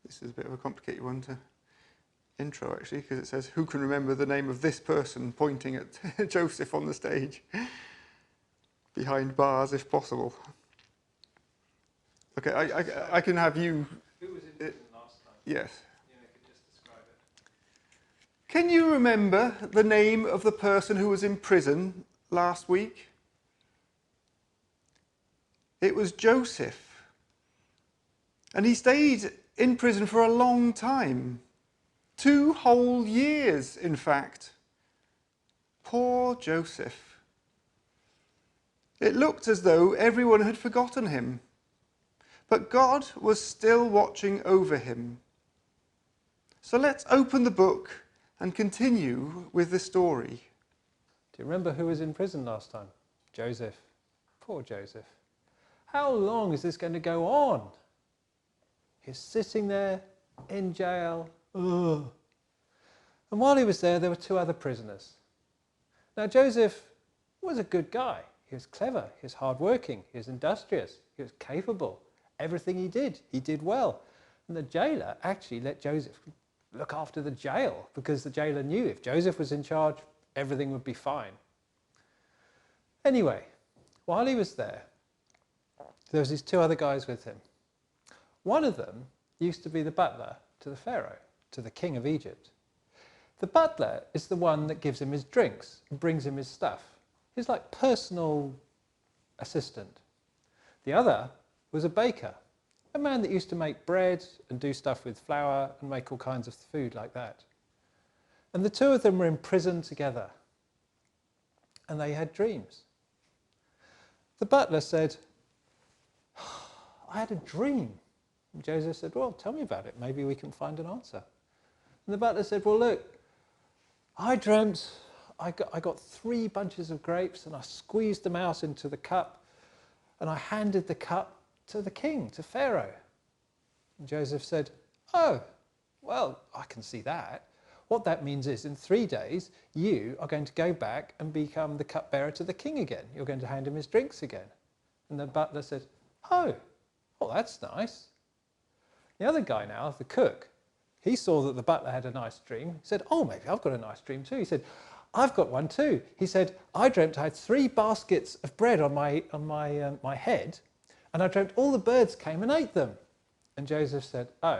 This is a bit of a complicated one to intro, actually, because it says, who can remember the name of this person, pointing at Joseph on the stage, behind bars if possible. Okay, I can have you... Who was in prison last time? Yes. Yeah, I could just describe it. Can you remember the name of the person who was in prison last week? It was Joseph. And he stayed in prison for a long time. 2 whole years, in fact. Poor Joseph. It looked as though everyone had forgotten him. But God was still watching over him. So let's open the book and continue with the story. Do you remember who was in prison last time? Joseph. Poor Joseph. How long is this going to go on? He's sitting there in jail. Ugh. And while he was there were 2 other prisoners. Now Joseph was a good guy. He was clever, he was hardworking, he was industrious, he was capable. Everything he did well. And the jailer actually let Joseph look after the jail because the jailer knew if Joseph was in charge, everything would be fine. Anyway, while he was there was these 2 other guys with him. One of them used to be the butler to the Pharaoh, to the king of Egypt. The butler is the one that gives him his drinks and brings him his stuff. He's like personal assistant. The other was a baker, a man that used to make bread and do stuff with flour and make all kinds of food like that. And the 2 of them were in prison together. And they had dreams. The butler said, I had a dream. And Joseph said, well, tell me about it. Maybe we can find an answer. And the butler said, well, look, I dreamt I got 3 bunches of grapes and I squeezed them out into the cup and I handed the cup to the king, to Pharaoh. And Joseph said, oh, well, I can see that. What that means is in 3 days, you are going to go back and become the cupbearer to the king again. You're going to hand him his drinks again. And the butler said, oh, well, that's nice. The other guy now, the cook, he saw that the butler had a nice dream. He said, oh, maybe I've got a nice dream too. He said, I've got one too. He said, I dreamt I had 3 baskets of bread on my head, and I dreamt all the birds came and ate them. And Joseph said, oh,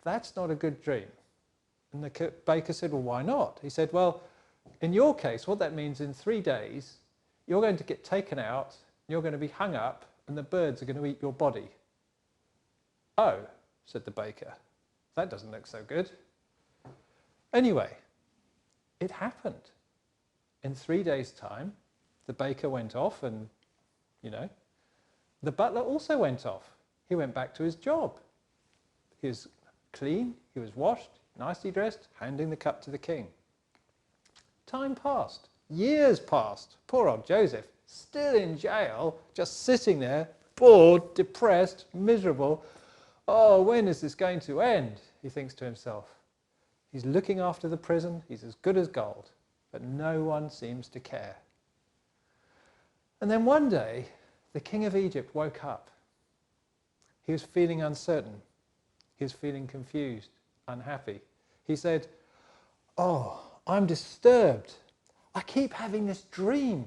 that's not a good dream. And the baker said, well, why not? He said, well, in your case, what that means in 3 days, you're going to get taken out, you're going to be hung up, and the birds are going to eat your body. Oh, said the baker, that doesn't look so good. Anyway, it happened. In 3 days' time, the baker went off and, the butler also went off. He went back to his job. He was clean, he was washed, nicely dressed, handing the cup to the king. Time passed. Years passed. Poor old Joseph, still in jail, just sitting there, bored, depressed, miserable. Oh, when is this going to end? He thinks to himself. He's looking after the prison, he's as good as gold, but no one seems to care. And then one day, the king of Egypt woke up. He was feeling uncertain. He was feeling confused, unhappy. He said, oh, I'm disturbed. I keep having this dream.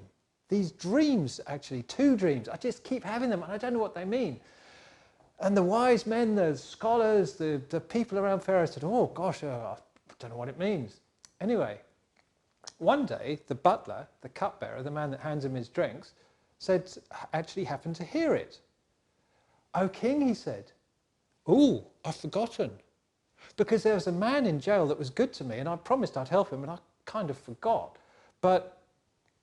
These dreams, actually, 2 dreams. I just keep having them and I don't know what they mean. And the wise men, the scholars, the people around Pharaoh said, oh gosh, I don't know what it means. Anyway, one day the butler, the cupbearer, the man that hands him his drinks, actually happened to hear it. O king, he said, oh, I've forgotten. Because there was a man in jail that was good to me and I promised I'd help him and I kind of forgot. But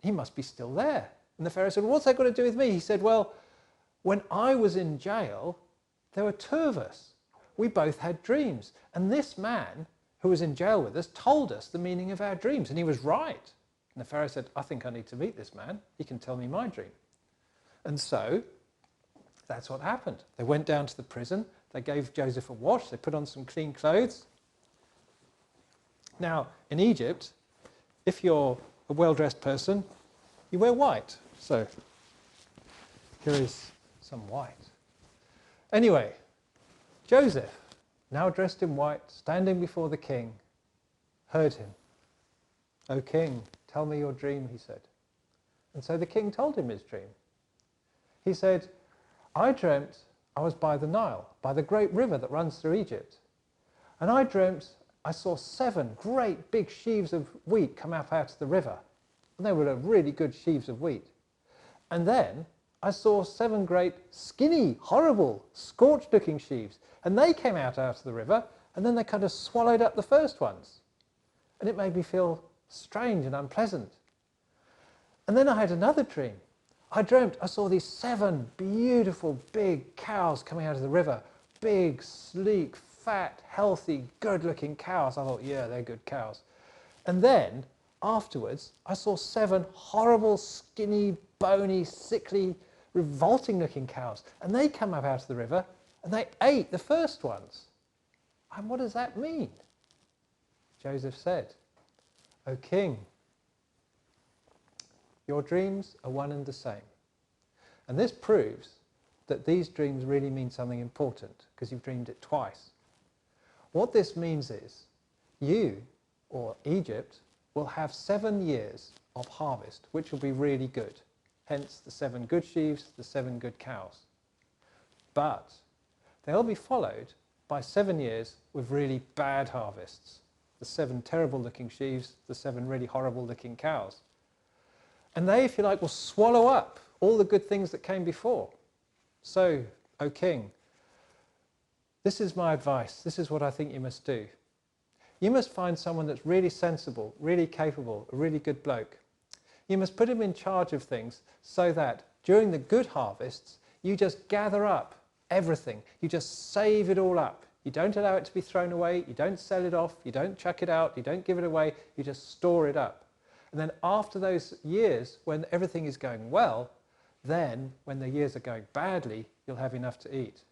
he must be still there. And the Pharaoh said, well, what's that got to do with me? He said, well, when I was in jail, there were 2 of us. We both had dreams. And this man who was in jail with us told us the meaning of our dreams. And he was right. And the Pharaoh said, I think I need to meet this man. He can tell me my dream. And so that's what happened. They went down to the prison. They gave Joseph a wash. They put on some clean clothes. Now, in Egypt, if you're a well-dressed person, you wear white. So here is some white. Anyway, Joseph, now dressed in white, standing before the king, heard him. "O king, tell me your dream," he said. And so the king told him his dream. He said, "I dreamt I was by the Nile, by the great river that runs through Egypt. And I dreamt I saw 7 great big sheaves of wheat come up out of the river. And they were really good sheaves of wheat. And then I saw 7 great, skinny, horrible, scorched-looking sheaves. And they came out of the river, and then they kind of swallowed up the first ones. And it made me feel strange and unpleasant. And then I had another dream. I dreamt I saw these 7 beautiful, big cows coming out of the river. Big, sleek, fat, healthy, good-looking cows. I thought, yeah, they're good cows. And then, afterwards, I saw 7 horrible, skinny, bony, sickly, revolting-looking cows. And they come up out of the river, and they ate the first ones. And what does that mean?" Joseph said, "O king, your dreams are one and the same." And this proves that these dreams really mean something important, because you've dreamed it twice. What this means is, you, or Egypt, will have 7 years of harvest, which will be really good. Hence the 7 good sheaves, the 7 good cows. But they'll be followed by 7 years with really bad harvests. The 7 terrible looking sheaves, the 7 really horrible looking cows. And they, if you like, will swallow up all the good things that came before. So, O king, this is my advice. This is what I think you must do. You must find someone that's really sensible, really capable, a really good bloke. You must put him in charge of things so that during the good harvests, you just gather up everything. You just save it all up. You don't allow it to be thrown away. You don't sell it off. You don't chuck it out. You don't give it away. You just store it up. And then after those years, when everything is going well, then when the years are going badly, you'll have enough to eat."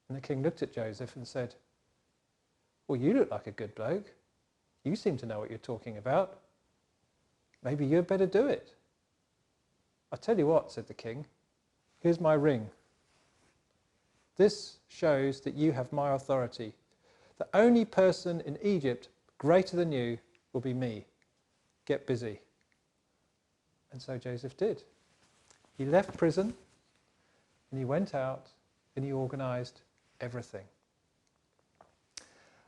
And the king looked at Joseph and said, "Well, you look like a good bloke. You seem to know what you're talking about. Maybe you'd better do it." "I'll tell you what," said the king. "Here's my ring. This shows that you have my authority. The only person in Egypt greater than you will be me. Get busy." And so Joseph did. He left prison and he went out and he organised everything.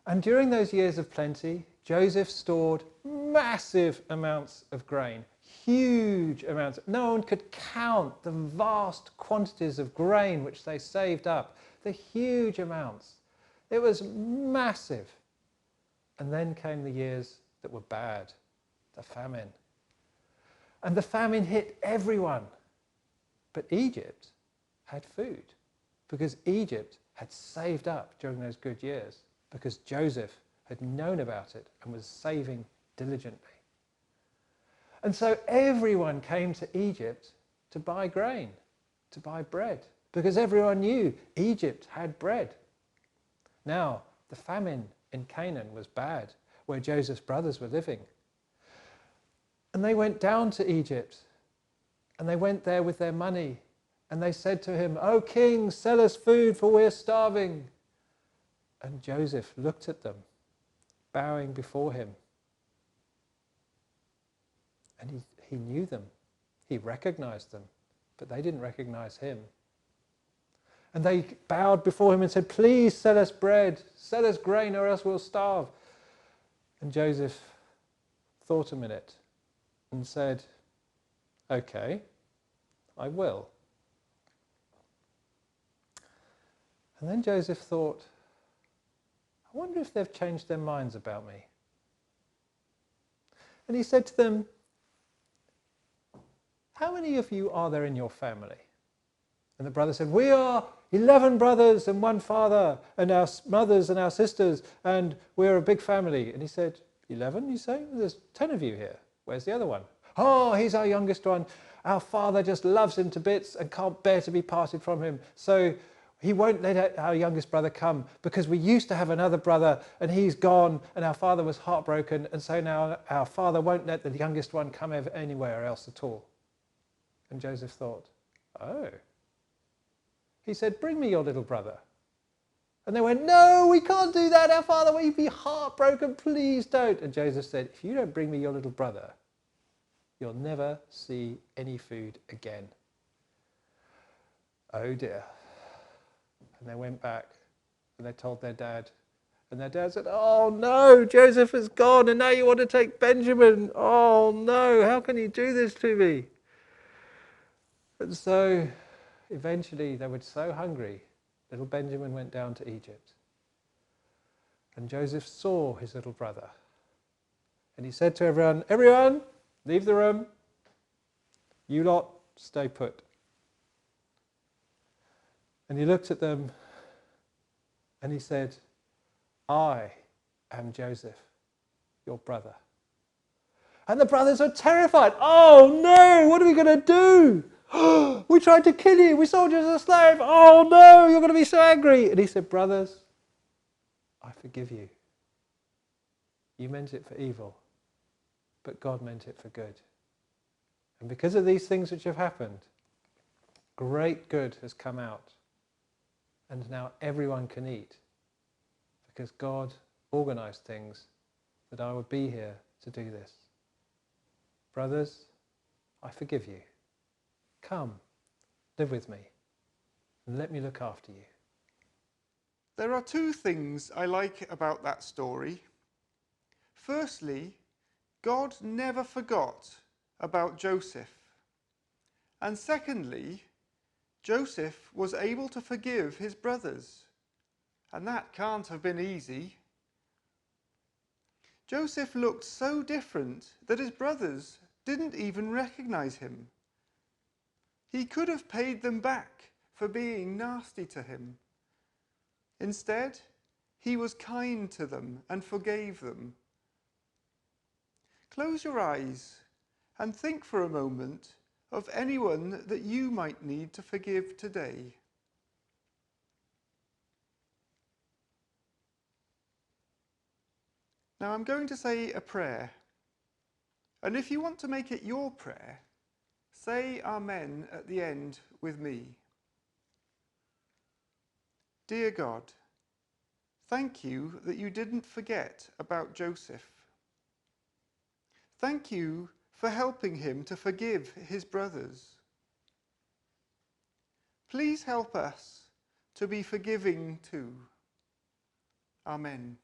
And during those years of plenty, Joseph stored massive amounts of grain, huge amounts. No one could count the vast quantities of grain which they saved up, the huge amounts. It was massive. And then came the years that were bad, the famine. And the famine hit everyone. But Egypt had food because Egypt had saved up during those good years, because Joseph had known about it and was saving diligently. And so everyone came to Egypt to buy grain, to buy bread, because everyone knew Egypt had bread. Now, the famine in Canaan was bad, where Joseph's brothers were living. And they went down to Egypt, and they went there with their money, and they said to him, "O king, sell us food, for we're starving." And Joseph looked at them, bowing before him. And he knew them. He recognized them, but they didn't recognize him. And they bowed before him and said, "Please sell us bread, sell us grain, or else we'll starve." And Joseph thought a minute and said, "Okay, I will." And then Joseph thought, "I wonder if they've changed their minds about me." And he said to them, "How many of you are there in your family?" And the brother said, "We are 11 brothers and 1 father, and our mothers and our sisters, and we're a big family." And he said, 11, you say? There's 10 of you here. Where's the other one? "Oh, he's our youngest one. Our father just loves him to bits and can't bear to be parted from him. So he won't let our youngest brother come, because we used to have another brother and he's gone, and our father was heartbroken, and so now our father won't let the youngest one come anywhere else at all." And Joseph thought, "Oh." He said, "Bring me your little brother." And they went, no, we can't do that, our father, we'd be heartbroken, please don't. And Joseph said, if you don't bring me your little brother, you'll never see any food again. Oh dear. And they went back and they told their dad. And their dad said, oh no, Joseph is gone and now you want to take Benjamin. Oh no, how can you do this to me? And so eventually they were so hungry, little Benjamin went down to Egypt. And Joseph saw his little brother. And he said to everyone, everyone, leave the room. You lot, stay put. And he looked at them and he said, I am Joseph, your brother. And the brothers are terrified. Oh no, what are we going to do? We tried to kill you. We sold you as a slave. Oh no, you're going to be so angry. And he said, brothers, I forgive you. You meant it for evil, but God meant it for good. And because of these things which have happened, great good has come out. And now everyone can eat, because God organized things that I would be here to do this. Brothers, I forgive you. Come, live with me, and let me look after you. There are two things I like about that story. Firstly, God never forgot about Joseph. And secondly, Joseph was able to forgive his brothers. And that can't have been easy. Joseph looked so different that his brothers didn't even recognize him. He could have paid them back for being nasty to him. Instead, he was kind to them and forgave them. Close your eyes and think for a moment of anyone that you might need to forgive today. Now I'm going to say a prayer. And if you want to make it your prayer, say Amen at the end with me. Dear God, thank you that you didn't forget about Joseph. Thank you for helping him to forgive his brothers. Please help us to be forgiving too. Amen.